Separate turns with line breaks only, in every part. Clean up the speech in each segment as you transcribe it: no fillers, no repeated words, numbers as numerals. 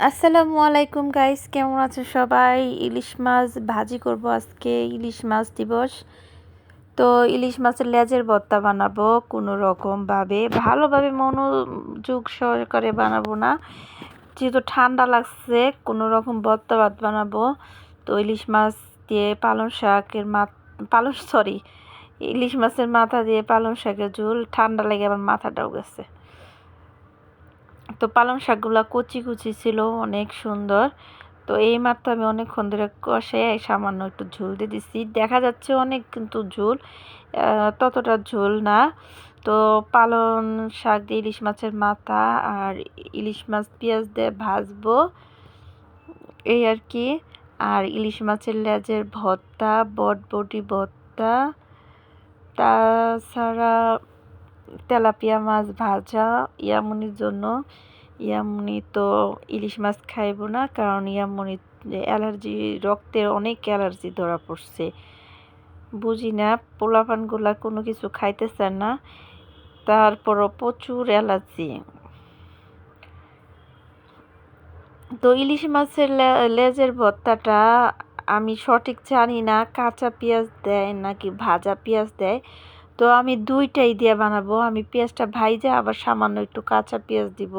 আসসালামু আলাইকুম গাইস, কেমন আছেন সবাই? ইলিশ মাছ ভাজি করব আজকে, ইলিশ মাছ দিবস। তো ইলিশ মাছের লেজের ভর্তা বানাবো কোনো রকমভাবে, ভালোভাবে মনোযোগ সহকারে বানাবো না, যেহেতু ঠান্ডা লাগছে। কোনো রকম ভর্তা ভাত বানাবো। তো ইলিশ মাছ দিয়ে পালং শাকের ইলিশ মাছের মাথা দিয়ে পালং শাকের ঝোল। ঠান্ডা লেগে আমার মাথাটাও গেছে। তো পালং শাকগুলো কচি কচি ছিল, অনেক সুন্দর। তো এই মাত্র আমি অনেকক্ষণ ধরে কষে সামান্য একটু ঝোল দিয়ে দিছি, দেখা যাচ্ছে অনেক, কিন্তু ঝোল ততটা ঝোল না। তো পালং শাক দিয়ে ইলিশ মাছের মাথা আর ইলিশ মাছ পেঁয়াজ দিয়ে ভাজবো, এই আর কি। আর ইলিশ মাছের লেজের ভর্তা, বটবটি ভর্তা, তাছাড়া তেলাপিয়া মাছ ভাজা ইয়ামুনির জন্য। ইয়ামুনি তো ইলিশ মাছ খাইব না, কারণ ইয়ামুনি অ্যালার্জি, রক্তের অনেক অ্যালার্জি ধরা পড়ছে। বুঝি না, পোলাপানগুলা কোনো কিছু খাইতেছে না, তারপরও প্রচুর অ্যালার্জি। তো ইলিশ মাছের লেজের ভর্তাটা আমি সঠিক জানি না, কাঁচা পেঁয়াজ দেয় নাকি ভাজা পেঁয়াজ দেয়। তো আমি দুইটাই দিয়ে বানাবো। আমি পেঁয়াজটা ভাইজা আবার সামান্য একটু কাঁচা পেঁয়াজ দিব,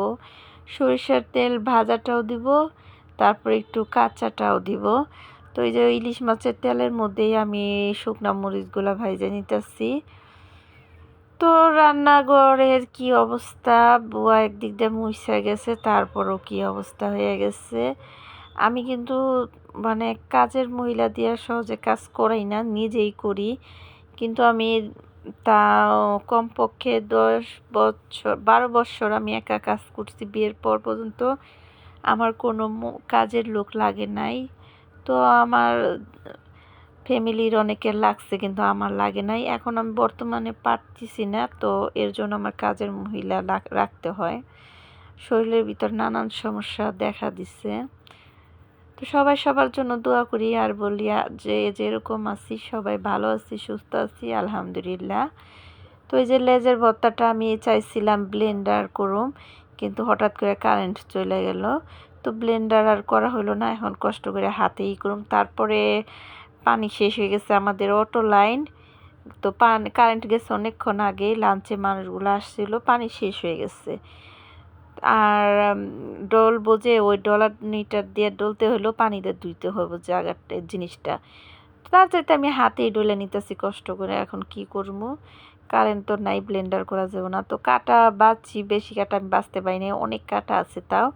সরিষার তেল ভাজাটাও দিব, তারপরে একটু কাঁচাটাও দিব। তো এই যে ইলিশ মাছের তেলের মধ্যেই আমি শুকনা মরিচগুলো ভাইজা নিতেছি। তো রান্নাঘরের কি অবস্থা, বুয়া একদিক দিয়ে মুইসা গেছে, তারপরও কি অবস্থা হয়ে গেছে। আমি কিন্তু মানে কাজের মহিলা দিয়ে সহজে কাজ করাই না, নিজেই করি। কিন্তু আমি তাও কমপক্ষে 12 বছর আমি একা কাজ করছি। বিয়ের পর পর্যন্ত আমার কোনো কাজের লোক লাগে নাই। তো আমার ফ্যামিলির অনেকের লাগছে, কিন্তু আমার লাগে নাই। এখন আমি বর্তমানে পারতেছি না, তো এর জন্য আমার কাজের মহিলা রাখতে হয়। শরীরের ভিতর নানান সমস্যা দেখা দিছে। তো সবাই সবার জন্য দোয়া করি, আর বলি যে যেরকম আছি সবাই ভালো আছি, সুস্থ আছি, আলহামদুলিল্লাহ। তো এই যে লেজের ভর্তাটা আমি চাইছিলাম ব্লেন্ডার করুম, কিন্তু হঠাৎ করে কারেন্ট চলে গেল। তো ব্লেন্ডার আর করা হলো না, এখন কষ্ট করে হাতেই করুম। তারপরে পানি শেষ হয়ে গেছে আমাদের অটো লাইন। তো কারেন্ট গেছে অনেকক্ষণ আগে, লাঞ্চে মানুষগুলো আসছিল, পানি শেষ হয়ে গেছে। আর ডল বোঝে, ওই ডলানিটা দিয়ে ডলতে হলো, পানি দিয়ে ধুইতে হবে জায়গাটা, জিনিসটা। তার চাইতে আমি হাতেই ডলে নিতেছি কষ্ট করে। এখন কি করবো, কারেন্ট তো নাই, ব্লেন্ডার করা যাবে না। তো কাটা বাছছি, বেশি কাটা আমি বাছতে পারিনি, অনেক কাটা আছে তাও।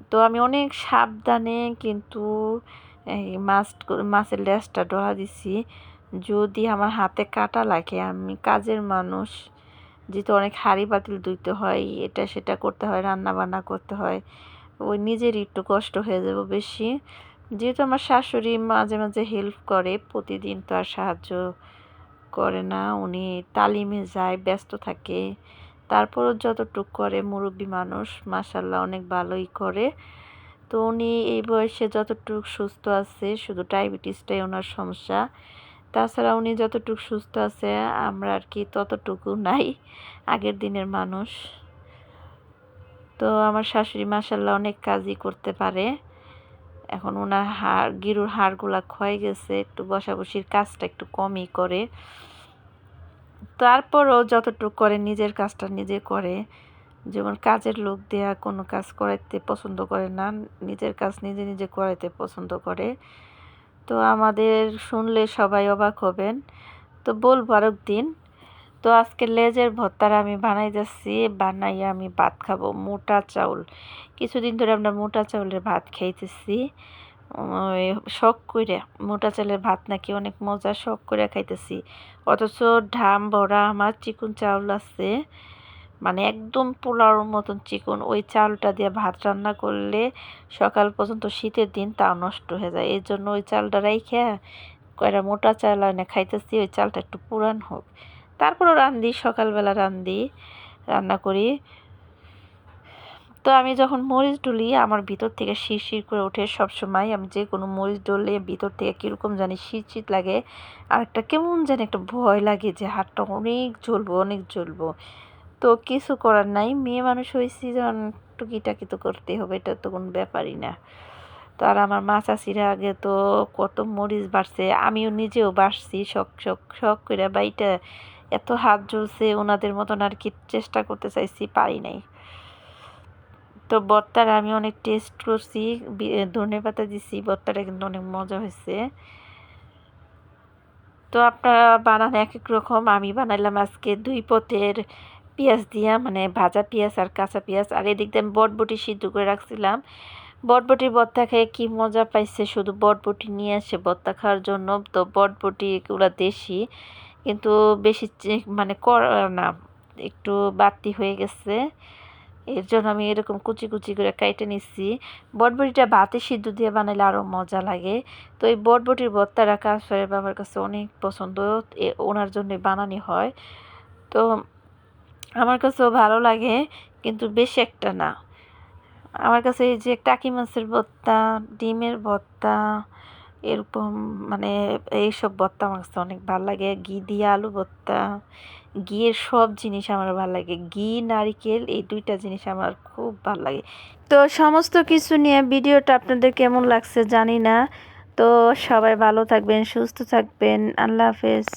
তো আমি অনেক সাবধানে কিন্তু এই মাছের লেজটা ডলা দিছি। যদি আমার হাতে কাটা লাগে, আমি কাজের মানুষ, যেহেতু অনেক হাঁড়ি পাতিল ধুইতে হয়, এটা সেটা করতে হয়, রান্না বান্না করতে হয়, ওই নিজেরই একটু কষ্ট হয়ে যাবে বেশি। যেহেতু আমার শাশুড়ি মাঝে মাঝে হেল্প করে, প্রতিদিন তো আর সাহায্য করে না, উনি তালিমে যায়, ব্যস্ত থাকে। তারপরও যতটুকু করে, মুরব্বী মানুষ, মাশাল্লাহ অনেক ভালোই করে। তো উনি এই বয়সে যতটুকু সুস্থ আছে, শুধু ডায়াবেটিসটাই ওনার সমস্যা। তাছাড়া উনি যতটুকু সুস্থ আছে, আমরা আর কি ততটুকু নাই, আগের দিনের মানুষ। তো আমার শাশুড়ি মাশাল্লাহ অনেক কাজই করতে পারে। এখন ওনার গিরুর হাড়গুলা ক্ষয়ে গেছে, একটু বসাবসির কাজটা একটু কমই করে। তারপরও যতটুকু করে নিজের কাজটা নিজে করে। যেমন কাজের লোক দেয়া কোনো কাজ করাইতে পছন্দ করে না, নিজের কাজ নিজে নিজে করাইতে পছন্দ করে। তো আমাদের শুনলে সবাই অবাক হবেন, তো বলবো আরেক দিন। তো আজকে লেজের ভর্তাটা আমি বানাই যাচ্ছি, বানাইয়া আমি ভাত খাবো, মোটা চাউল। কিছুদিন ধরে আমরা মোটা চাউলের ভাত খাইতেছি, ওই শখ করে। মোটা চালের ভাত নাকি অনেক মজা, শখ করে খাইতেছি। অথচ ঢাম ভরা আমার চিকন চাউল আছে, মানে একদম পোলাওর মতন চিকন। ওই চালটা দিয়ে ভাত রান্না করলে সকাল পর্যন্ত, শীতের দিন, তাও নষ্ট হয়ে যায়। এই জন্য ওই চালটা রাইখা কয়টা মোটা চাল এনে খাইতেছি, ওই চালটা একটু পুরান হোক। তারপরও রান্ধি, সকালবেলা রান্না করি। তো আমি যখন মরিচ ডলি, আমার ভিতর থেকে শিরশির করে ওঠে সবসময়। আমি যে কোনো মরিচ ডললে ভিতর থেকে কীরকম জানি শীত লাগে, আর একটা কেমন জানি একটা ভয় লাগে যে হাতটা অনেক জ্বলবো, অনেক জ্বলবো। তো কিছু করার নাই, মেয়ে মানুষ হয়েছি যখন, টুকিটাকি তো করতেই হবে, এটা তো কোনো ব্যাপারই না। তো আর আমার মা চাচিরা আগে তো কত মরিচ বাটছে, আমিও নিজেও বাটছি শখ শখ শখ করে বাইটা, এত হাত জ্বলছে, ওনাদের মতন আর কি চেষ্টা করতে চাইছি, পারি নাই। তো ভর্তার আমি অনেক টেস্ট করছি, ধনেপাতা দিছি, ভর্তাটা কিন্তু অনেক মজা হয়েছে। তো আপনারা বানান এক এক রকম, আমি বানাইলাম আজকে 2 পদের পেঁয়াজ দিয়া, মানে ভাজা পেঁয়াজ আর কাঁচা পেঁয়াজ। আর এদিক দিয়ে আমি বটবটি সিদ্ধ করে রাখছিলাম। বটবটির ভর্তা খেয়ে কি মজা পাইছে, শুধু বটবটি নিয়ে আসে ভর্তা খাওয়ার জন্য। তো বটবটি এগুলা দেশি, কিন্তু বেশি মানে না, একটু বাড়তি হয়ে গেছে, এর জন্য আমি এরকম কুচি কুচি করে কাইটে নিচ্ছি। বটবটিটা ভাতে সিদ্ধ দিয়ে বানাইলে আরও মজা লাগে। তো এই বটবটির ভর্তাটা কাশফারের বাবার কাছে অনেক পছন্দ, ওনার জন্য বানানি হয়। তো আমার কাছেও ভালো লাগে, কিন্তু বেশি একটা না। আমার কাছে এই যে টাকি মাছের ভর্তা, ডিমের ভর্তা, এরকম মানে এইসব ভর্তা আমার কাছে অনেক ভালো লাগে। ঘি দিয়ে আলু ভর্তা, ঘিয়ের সব জিনিস আমার ভালো লাগে। ঘি, নারিকেল, এই 2টা জিনিস আমার খুব ভালো লাগে। তো সমস্ত কিছু নিয়ে ভিডিওটা আপনাদের কেমন লাগছে জানি না। তো সবাই ভালো থাকবেন, সুস্থ থাকবেন। আল্লাহ হাফেজ।